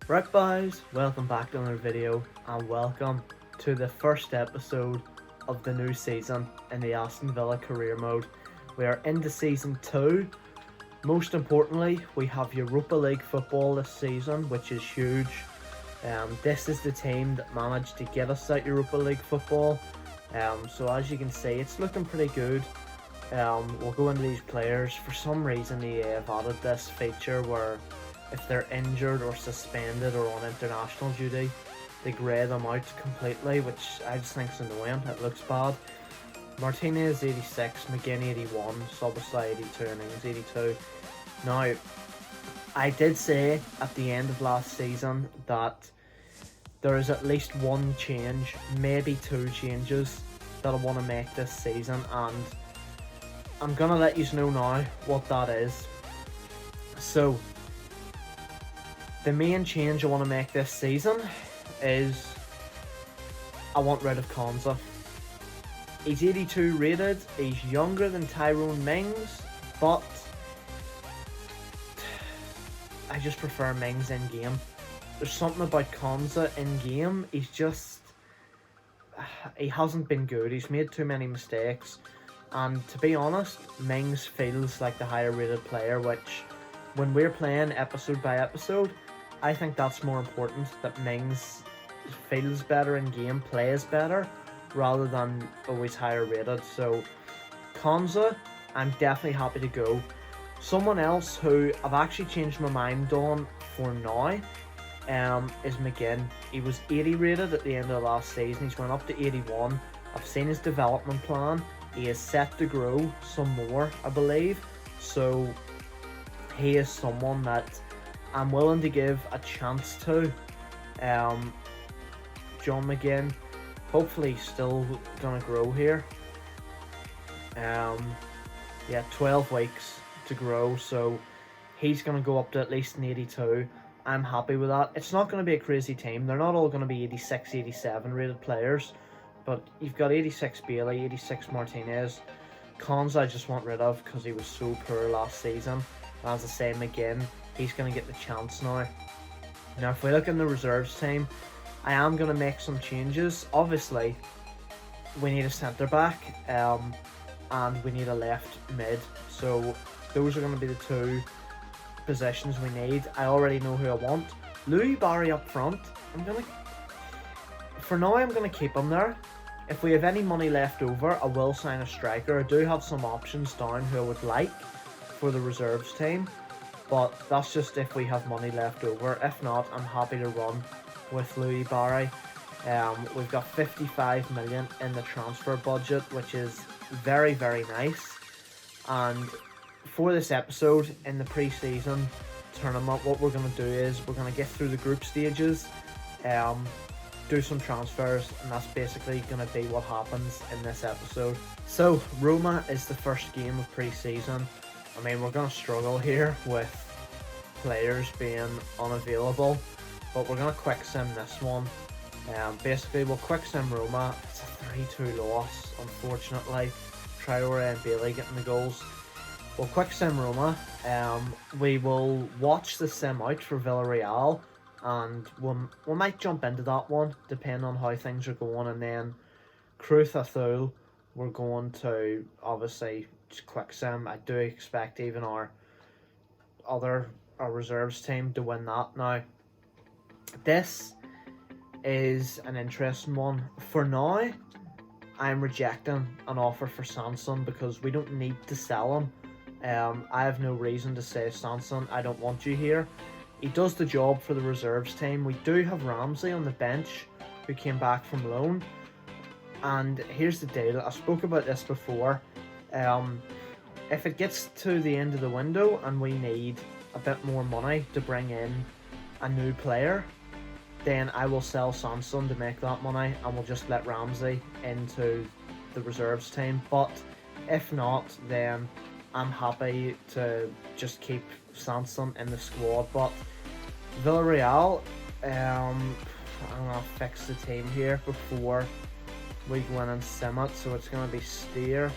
Right guys, welcome back to another video and welcome to the first episode of the new season in the Aston Villa career mode. We are into season 2. Most importantly, we have Europa League football this season, which is huge. This is the team that managed to get us that Europa League football. So as you can see, it's looking pretty good. We'll go into these players. For some reason, EA have added this feature where if they're injured or suspended or on international duty, they grey them out completely, which I just think is annoying. It looks bad. Martinez 86, McGinn 81, Sobosai 82, and Ings 82. Now, I did say at the end of last season that there is at least one change, maybe two changes that I want to make this season, and I'm going to let you know now what that is. So, the main change I want to make this season is I want rid of Konza. He's 82 rated, he's younger than Tyrone Mings, but I just prefer Mings in game. There's something about Konza in game, he hasn't been good, he's made too many mistakes, and to be honest, Mings feels like the higher rated player, which when we're playing episode by episode, I think that's more important, that Mings feels better in game, plays better, rather than always higher rated. So, Konza, I'm definitely happy to go. Someone else who I've actually changed my mind on for now is McGinn. He was 80 rated at the end of the last season, he's went up to 81. I've seen his development plan, he is set to grow some more, I believe. So, he is someone that I'm willing to give a chance to. John McGinn, hopefully he's still gonna grow here. Yeah, 12 weeks to grow, so he's gonna go up to at least an 82. I'm happy with that. It's not gonna be a crazy team. They're not all gonna be 86, 87 rated players, but you've got 86 Bailey, 86 Martinez. Cons I just want rid of because he was so poor last season. And as I say, McGinn, he's going to get the chance now. Now, if we look in the reserves team, I am going to make some changes. Obviously, we need a centre-back and we need a left mid. So, those are going to be the two positions we need. I already know who I want. Louis Barry up front. For now, I'm going to keep him there. If we have any money left over, I will sign a striker. I do have some options down who I would like for the reserves team, but that's just if we have money left over. If not, I'm happy to run with Louis Barry. We've got 55 million in the transfer budget, which is very, very nice. And for this episode in the pre-season tournament, what we're going to do is we're going to get through the group stages, do some transfers, and that's basically going to be what happens in this episode. So, Roma is the first game of pre-season. I mean, we're going to struggle here with players being unavailable, but we're going to quick sim this one. Basically, we'll quick sim Roma. It's a 3-2 loss, unfortunately. Traore and Bailey getting the goals. We'll quick sim Roma. We will watch the sim out for Villarreal, and we might jump into that one, depending on how things are going. And then Cruz Azul, we're going to obviously just quick sim. I do expect even our reserves team to win that. Now, this is an interesting one. For now, I'm rejecting an offer for Sanson because we don't need to sell him. I have no reason to say, Sanson, I don't want you here. He does the job for the reserves team. We do have Ramsey on the bench who came back from loan. And here's the deal. I spoke about this before. If it gets to the end of the window and we need a bit more money to bring in a new player, then I will sell Sanson to make that money and we'll just let Ramsey into the reserves team. But if not, then I'm happy to just keep Sanson in the squad. But Villarreal, I'm going to fix the team here before we go in and sim it. So it's going to be Steer.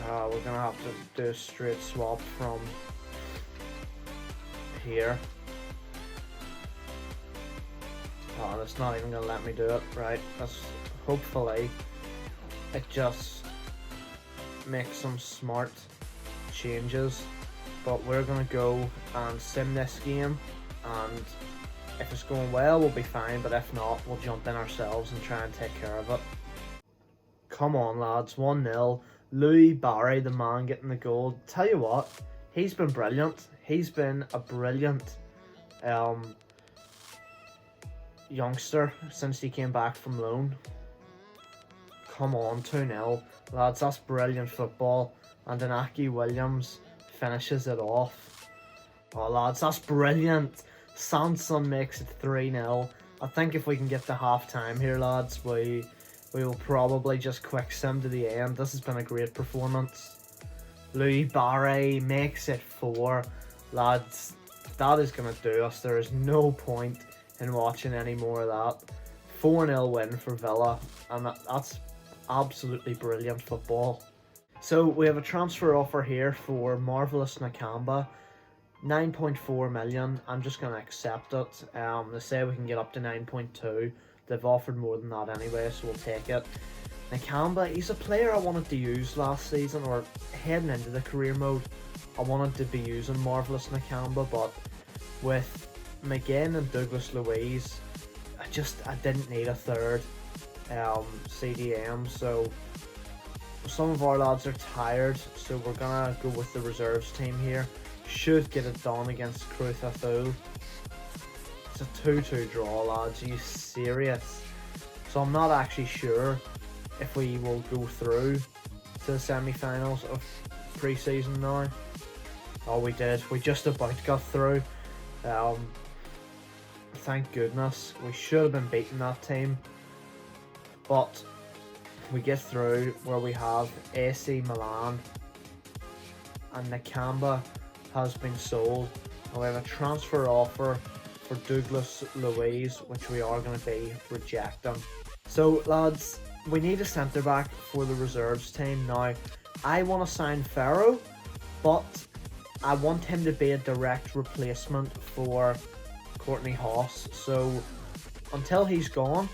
We're going to have to do a straight swap from here. Oh, and it's not even gonna let me do it. Right, that's hopefully it just makes some smart changes. But we're gonna go and sim this game, and if it's going well, we'll be fine. But if not, we'll jump in ourselves and try and take care of it. Come on, lads, 1-0. Louis Barry, the man, getting the goal. Tell you what, he's been brilliant. He's been a brilliant youngster since he came back from loan. Come on, 2-0. Lads, that's brilliant football. And Inaki Williams finishes it off. Oh, lads, that's brilliant. Sanson makes it 3-0. I think if we can get to half-time here, lads, we will probably just quick sim to the end. This has been a great performance. Louis Barry makes it 4. Lads, that is going to do us. There is no point in watching any more of that. 4-0 win for Villa, and that's absolutely brilliant football. So we have a transfer offer here for Marvelous Nakamba, 9.4 million. I'm just going to accept it. They say we can get up to 9.2. They've offered more than that anyway, so we'll take it. Nakamba, he's a player I wanted to use last season, or heading into the career mode. I wanted to be using Marvelous Nakamba, but with McGinn and Douglas Luiz, I didn't need a third CDM, so some of our lads are tired, so we're gonna go with the reserves team here. Should get it done against Cruz Azul. It's a 2-2 draw, lads. Are you serious? So I'm not actually sure if we will go through to the semi-finals of pre-season now. Oh, we did. We just about got through. Thank goodness. We should have been beating that team, but we get through where we have AC Milan, and Nakamba has been sold, and we have a transfer offer for Douglas Luiz, which we are going to be rejecting. So lads, we need a centre back for the reserves team. Now, I want to sign Ferro, but I want him to be a direct replacement for Courtney Haas. So until he's gone,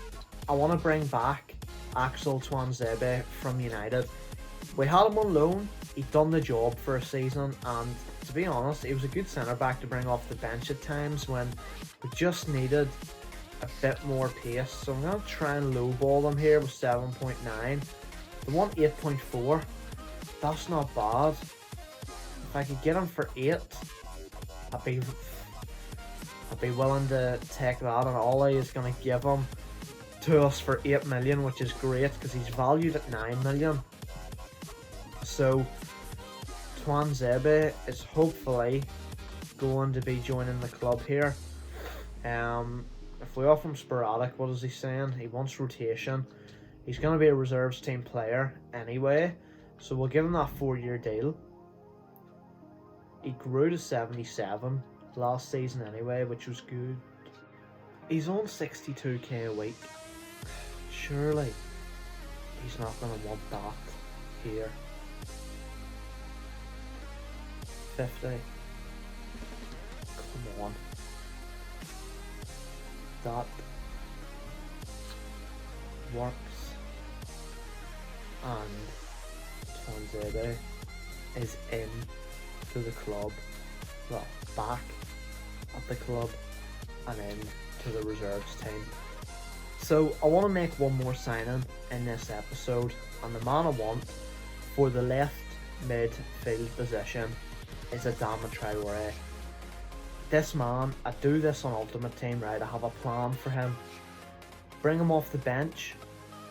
I want to bring back Axel Tuanzebe from United. We had him on loan. He'd done the job for a season, and to be honest, he was a good centre back to bring off the bench at times when we just needed a bit more pace. So I'm going to try and lowball them here with 7.9. They want 8.4. That's not bad. If I could get him for 8, I'd be willing to take that, and Ollie is going to give him to us for 8 million, which is great because he's valued at 9 million. So Tuanzebe is hopefully going to be joining the club here. If we offer him sporadic, what is he saying? He wants rotation. He's going to be a reserves team player anyway, so we'll give him that 4-year deal. He grew to 77 last season anyway, which was good. He's on 62k a week. Surely he's not going to want that here. 50. Come on. That works. And Tuanzebe is in to the club. Well, back at the club and in to the reserves team. So I want to make one more signing in this episode, and the man I want for the left midfield position is Adama Traore. This man, I do this on Ultimate Team, right? I have a plan for him. Bring him off the bench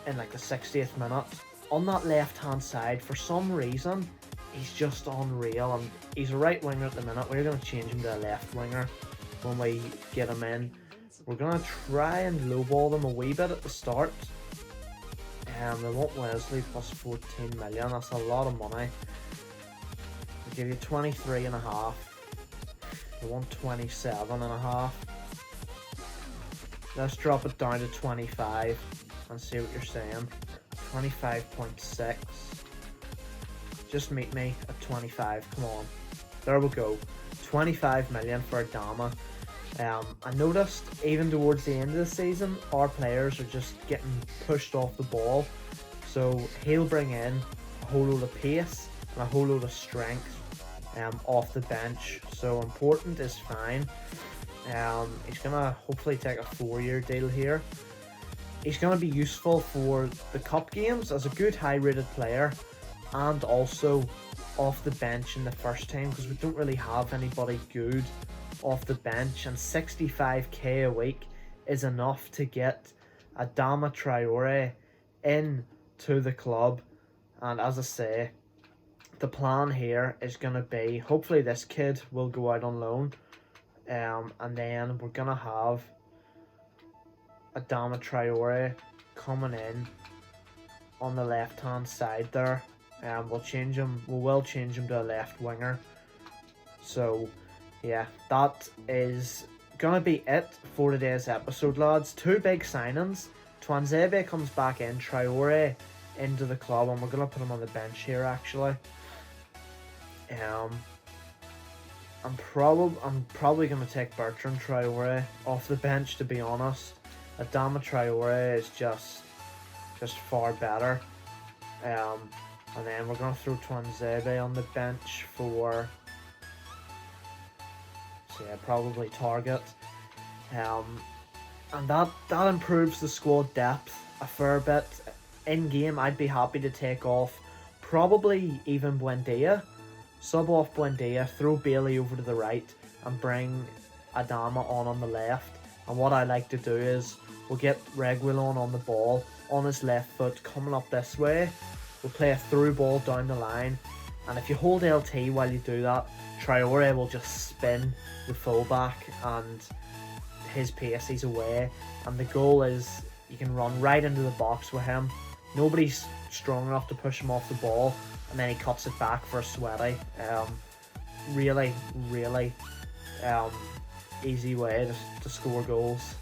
in like the 60th minute. On that left hand side, for some reason, he's just unreal, and he's a right winger at the minute. We're going to change him to a left winger when we get him in. We're going to try and lowball them a wee bit at the start. They want Wesley plus 14 million. That's a lot of money. They give you 23.5. They want 27.5. Let's drop it down to 25 and see what you're saying. 25.6. Just meet me at 25. Come on. There we go. 25 million for Adama. I noticed even towards the end of the season, our players are just getting pushed off the ball. So he'll bring in a whole load of pace and a whole load of strength off the bench. So important is fine. He's going to hopefully take a 4-year deal here. He's going to be useful for the cup games as a good high-rated player, and also off the bench in the first team, because we don't really have anybody good off the bench, and 65k a week is enough to get Adama Traore in to the club. And as I say, the plan here is going to be, hopefully this kid will go out on loan, and then we're going to have Adama Traore coming in on the left hand side there. We'll change him, we will change him to a left winger. So yeah, that is gonna be it for today's episode, lads. 2 big signings. Twanzebe comes back in, Traore into the club, and we're gonna put him on the bench here actually. I'm probably gonna take Bertrand Traore off the bench, to be honest. Adama Traore is just far better. And then we're going to throw Twanzebe on the bench for, so yeah, probably Target. And that improves the squad depth a fair bit. In game, I'd be happy to take off probably even Buendia. Sub off Buendia, throw Bailey over to the right, and bring Adama on the left. And what I like to do is, we'll get Reguilon on the ball, on his left foot, coming up this way. We'll play a through ball down the line, and if you hold LT while you do that, Traore will just spin the fullback, and his pace, he's away. And the goal is, you can run right into the box with him. Nobody's strong enough to push him off the ball, and then he cuts it back for a sweaty. Really easy way to score goals.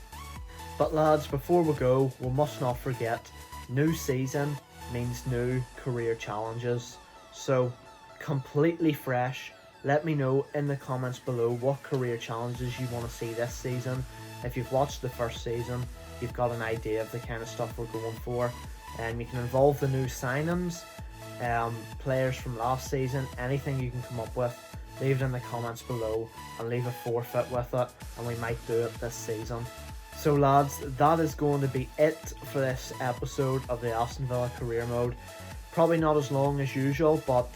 But lads, before we go, we must not forget, new season means new career challenges. So completely fresh, let me know in the comments below what career challenges you want to see this season. If you've watched the first season, you've got an idea of the kind of stuff we're going for, and you can involve the new signings, players from last season, anything you can come up with. Leave it in the comments below and leave a forfeit with it, and we might do it this season. So lads, that is going to be it for this episode of the Aston Villa career mode. Probably not as long as usual, but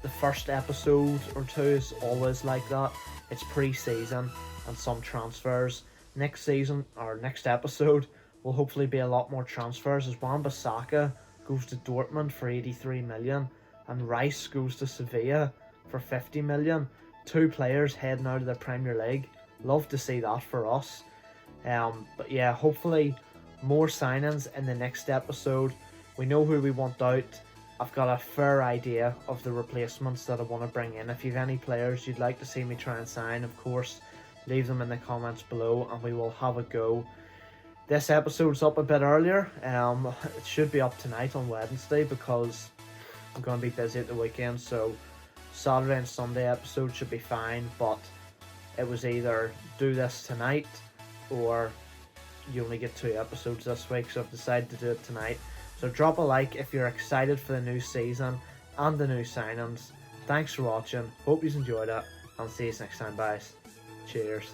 the first episode or 2 is always like that. It's pre-season and some transfers. Next season, or next episode, will hopefully be a lot more transfers, as Wan-Bissaka goes to Dortmund for 83 million and Rice goes to Sevilla for 50 million. 2 players heading out of the Premier League. Love to see that for us. But yeah, hopefully more signings in the next episode. We know who we want out. I've got a fair idea of the replacements that I want to bring in. If you have any players you'd like to see me try and sign, of course, leave them in the comments below and we will have a go. This episode's up a bit earlier. It should be up tonight on Wednesday, because I'm going to be busy at the weekend, so Saturday and Sunday episode should be fine. But it was either do this tonight or you only get 2 episodes this week, so I've decided to do it tonight. So drop a like if you're excited for the new season and the new signings. Thanks for watching, hope you enjoyed it, and see you next time, guys. Cheers.